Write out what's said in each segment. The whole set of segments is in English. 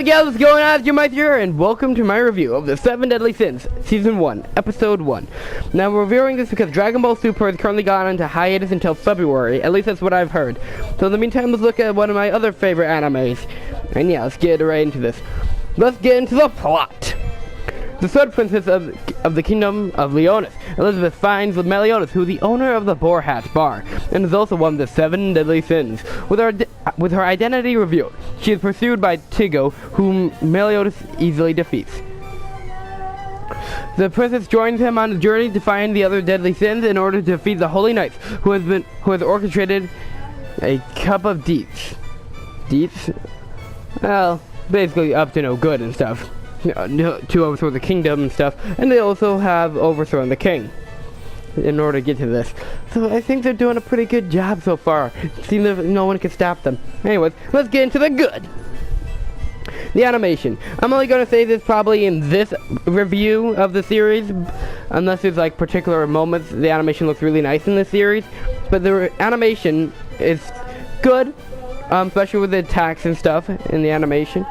Hey guys, what's going on? It's G-Meister here, and welcome to my review of the 7 Deadly Sins, Season 1, Episode 1. Now, we're reviewing this because Dragon Ball Super has currently gone into hiatus until February, at least that's what I've heard. So in the meantime, let's look at one of my other favorite animes. And yeah, let's get right into this. Let's get into the plot. The third princess of the kingdom of Leonis, Elizabeth, finds Meliodas, who is the owner of the Boar Hat Bar, and is also one of the 7 deadly sins. With her identity revealed, she is pursued by Tigo, whom Meliodas easily defeats. The princess joins him on a journey to find the other deadly sins in order to defeat the Holy Knights, who has orchestrated a cup of deeds. Deeds? Well, basically up to no good and stuff. To overthrow the kingdom and stuff, and they also have overthrown the king in order to get to this. So I think they're doing a pretty good job so far. It seems that no one can stop them. Anyways, let's get into the good. The animation. I'm only going to say this probably in this review of the series, unless there's like particular moments. The animation looks really nice in this series, but the animation is good, especially with the attacks and stuff in the animation.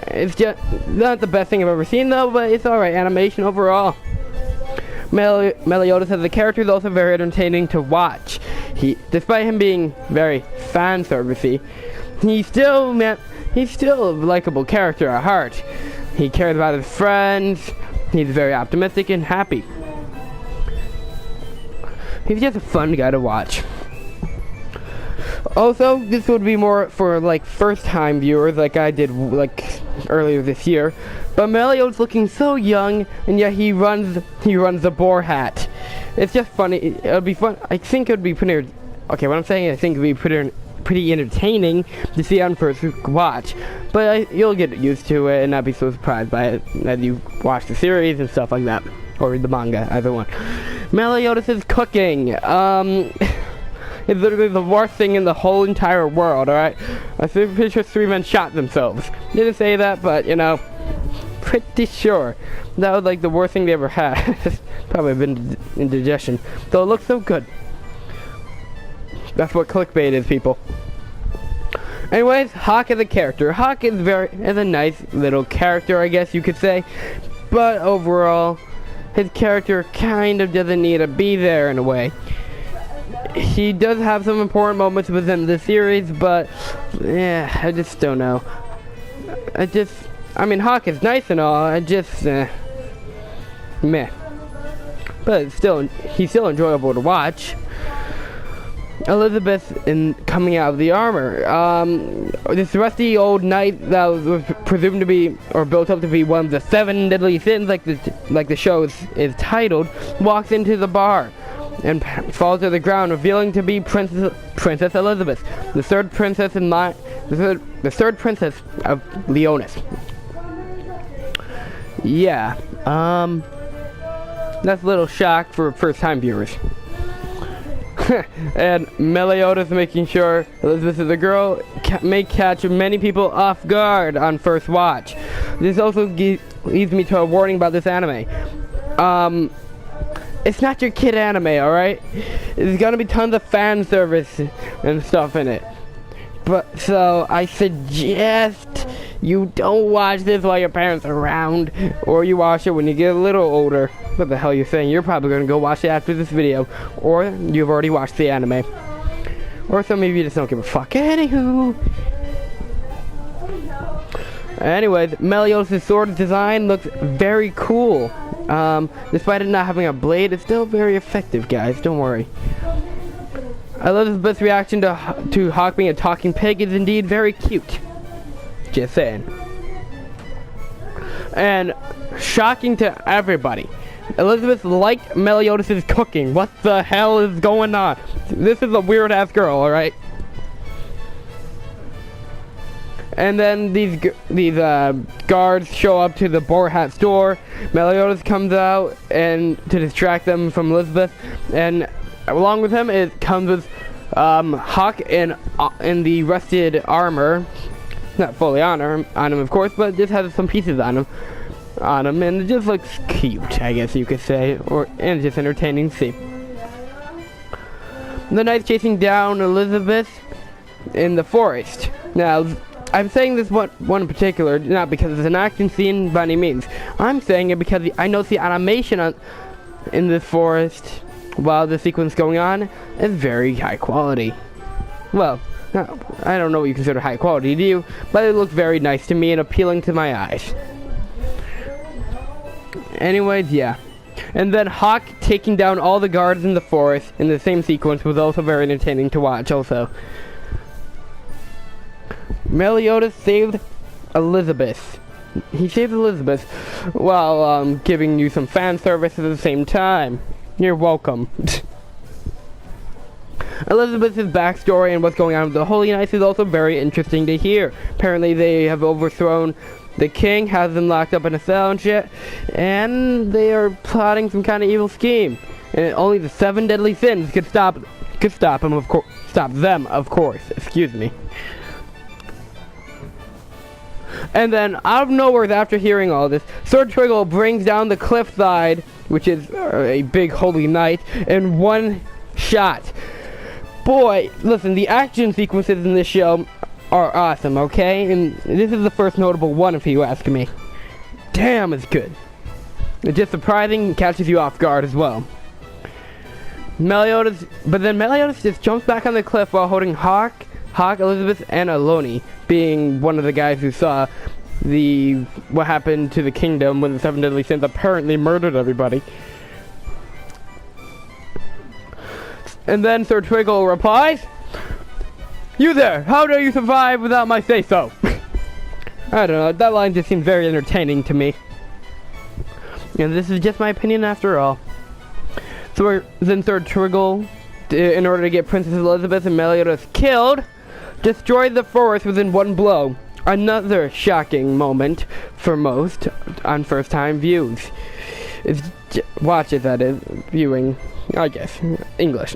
It's just not the best thing I've ever seen though, but it's alright animation overall. Meliodas as a character is also very entertaining to watch. Despite him being very fan-servicey, he's still a likable character at heart. He cares about his friends, he's very optimistic and happy. He's just a fun guy to watch. Also, this would be more for like first-time viewers, like I did like earlier this year. But Meliodas looking so young, and yet he runs the Boar Hat. It's just funny. It'll be fun. I think it'd be pretty. Okay, what I'm saying, I think it'd be pretty entertaining to see on first watch. But you'll get used to it and not be so surprised by it as you watch the series and stuff like that, or read the manga, either one. Meliodas is cooking. It's literally the worst thing in the whole entire world, alright? I'm pretty sure 3 men shot themselves. Didn't say that, but, you know, pretty sure. That was like the worst thing they ever had. Probably been indigestion. Though it looks so good. That's what clickbait is, people. Anyways, Hawk is a character. Hawk is a nice little character, I guess you could say. But overall, his character kind of doesn't need to be there in a way. He does have some important moments within the series, but yeah, I just don't know. I mean, Hawk is nice and all. Meh. But he's still enjoyable to watch. Elizabeth coming out of the armor. This rusty old knight that was presumed to be, or built up to be, one of the 7 deadly sins, like the show is titled, walks into the bar and falls to the ground, revealing to be Princess Elizabeth, the third princess the third princess of Leonis. Yeah, that's a little shock for first-time viewers. And Meliodas making sure Elizabeth is a girl may catch many people off guard on first watch. This also leads me to a warning about this anime. It's not your kid anime, alright? There's gonna be tons of fan service and stuff in it. But, so, I suggest you don't watch this while your parents are around, or you watch it when you get a little older. What the hell you're saying? You're probably gonna go watch it after this video, or you've already watched the anime. Or some of you just don't give a fuck. Anywho. Anyways, Meliodas' sword design looks very cool. Despite it not having a blade, it's still very effective, guys. Don't worry. Elizabeth's reaction to Hawk being a talking pig is indeed very cute. Just saying. And shocking to everybody, Elizabeth liked Meliodas' cooking. What the hell is going on? This is a weird-ass girl, alright? And then these guards show up to the Boar Hat store. Meliodas comes out and to distract them from Elizabeth, and along with him it comes with Hawk in the rusted armor, not fully on him of course, but just has some pieces on him, and it just looks cute, I guess you could say, and just entertaining to see. The knights chasing down Elizabeth in the forest. Now, I'm saying this one in particular, not because it's an action scene by any means. I'm saying it because I noticed the animation in this forest while the sequence going on is very high quality. Well, I don't know what you consider high quality, do you? But it looked very nice to me and appealing to my eyes. Anyways, yeah. And then Hawk taking down all the guards in the forest in the same sequence was also very entertaining to watch also. Meliodas saved Elizabeth. He saved Elizabeth while giving you some fan service at the same time. You're welcome. Elizabeth's backstory and what's going on with the Holy Knights is also very interesting to hear. Apparently they have overthrown the king, has them locked up in a cell and shit, and they are plotting some kind of evil scheme. And only the 7 deadly sins could stop them, of course. Stop them, of course. Excuse me. And then, out of nowhere, after hearing all this, Sir Triggle brings down the cliffside, which is a big holy knight, in one shot. Boy, listen, the action sequences in this show are awesome, okay? And this is the first notable one, if you ask me. Damn, it's good. It's just surprising and catches you off guard as well. But then Meliodas just jumps back on the cliff while holding Hawk, Elizabeth, and Aloni, being one of the guys who saw what happened to the kingdom when the 7 deadly sins apparently murdered everybody. And then Sir Triggle replies, "You there, how do you survive without my say-so?" I don't know, that line just seems very entertaining to me. And this is just my opinion after all. So then Sir Triggle, in order to get Princess Elizabeth and Meliodas killed, destroyed the forest within one blow. Another shocking moment for most on first-time views. Watch it, that is, viewing, I guess, English.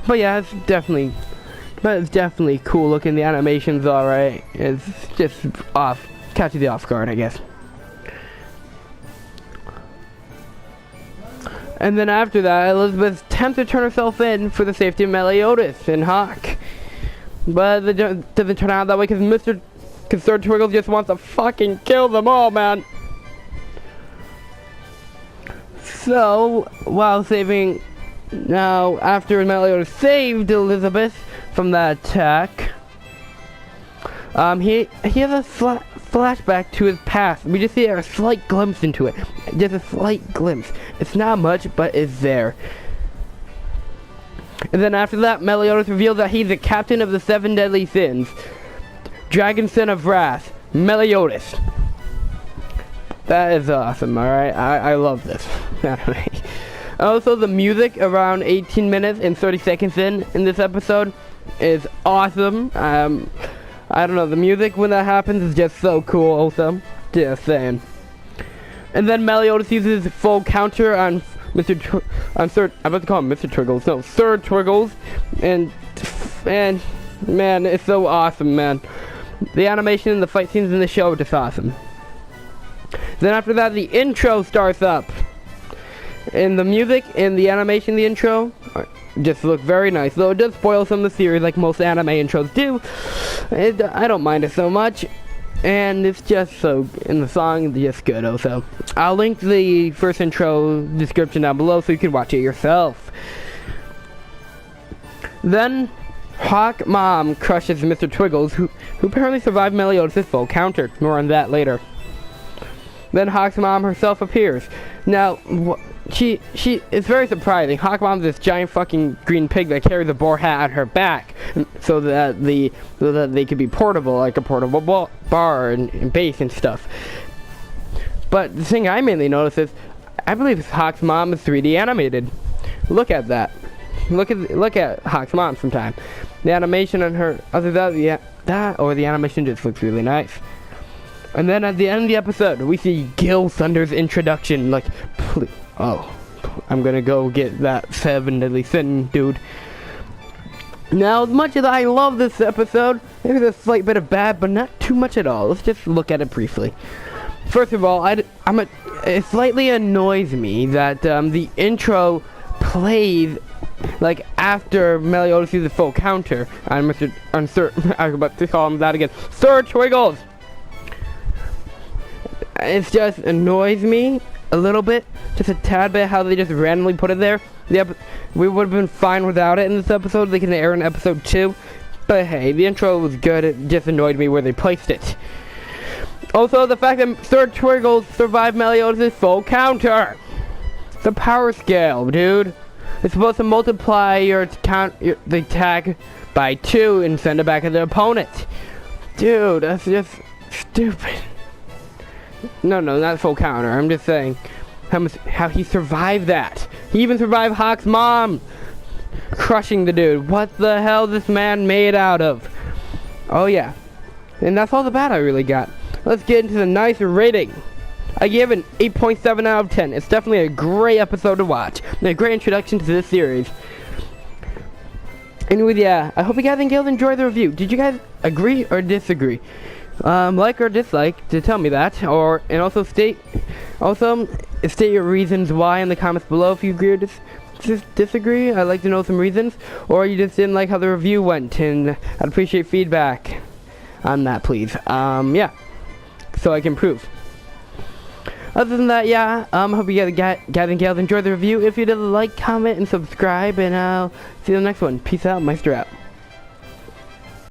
But yeah, it's definitely cool looking. The animation's alright. It's just catches you off guard, I guess. And then after that, Elizabeth attempts to turn herself in for the safety of Meliodas and Hawk. But it doesn't turn out that way because Sir Triggle just wants to fucking kill them all, man. So, after Meliodas saved Elizabeth from that attack, he has a flashback to his past. We just see a slight glimpse into it. Just a slight glimpse. It's not much, but it's there. And then after that, Meliodas reveals that he's the captain of the 7 deadly sins. Dragon Son of Wrath, Meliodas. That is awesome, alright? I love this anime. Also, the music around 18 minutes and 30 seconds in this episode is awesome. I don't know, the music when that happens is just so cool also. Just saying. And then Meliodas uses full counter on Sir Triggles. And man, it's so awesome, man. The animation and the fight scenes in the show are just awesome. Then after that, the intro starts up. And the music and the animation, the intro, just look very nice. Though it does spoil some of the series like most anime intros do. I don't mind it so much. And it's just so, in the song, it's just good also. I'll link the first intro description down below so you can watch it yourself. Then, Hawk Mom crushes Mr. Twiggles, who apparently survived Meliodas' full counter. More on that later. Then Hawk's mom herself appears. Now, it's very surprising. Hawk Mom's this giant fucking green pig that carries a boar hat on her back, so that they could be portable, like a portable bar and base and stuff. But the thing I mainly noticed is, I believe Hawk's mom is 3D animated. Look at that. Look at Hawk's mom sometime. The animation on her, other than the animation just looks really nice. And then at the end of the episode, we see Gil Thunder's introduction. Like, please, I'm gonna go get that 7 deadly sin, dude. Now, as much as I love this episode, there's a slight bit of bad, but not too much at all. Let's just look at it briefly. First of all, it slightly annoys me that the intro plays like after Meliodas uses full counter on Sir, I was about to call him that again, Sir Twiggles. It just annoys me a little bit, just a tad bit, how they just randomly put it there. We would have been fine without it in this episode. They can air in episode 2. But hey, the intro was good. It just annoyed me where they placed it. Also, the fact that Sir Twiggles survived Meliodas' full counter. The power scale, dude. It's supposed to multiply the attack by 2 and send it back at the opponent. Dude, that's just stupid. No, not full counter. I'm just saying how he survived that. He even survived Hawk's mom crushing the dude. What the hell is this man made out of? Oh yeah. And that's all the bad I really got. Let's get into the nice rating. I give an 8.7 out of 10. It's definitely a great episode to watch. And a great introduction to this series. Anyway, yeah, I hope you guys and gals enjoyed the review. Did you guys agree or disagree? Like or dislike to tell me that, and also state your reasons why in the comments below if you agree or disagree. I'd like to know some reasons, or you just didn't like how the review went, and I'd appreciate feedback on that, please. Yeah, so I can improve. Other than that, yeah, hope you guys and gals enjoyed the review. If you did, like, comment, and subscribe, and I'll see you in the next one. Peace out, Meister out.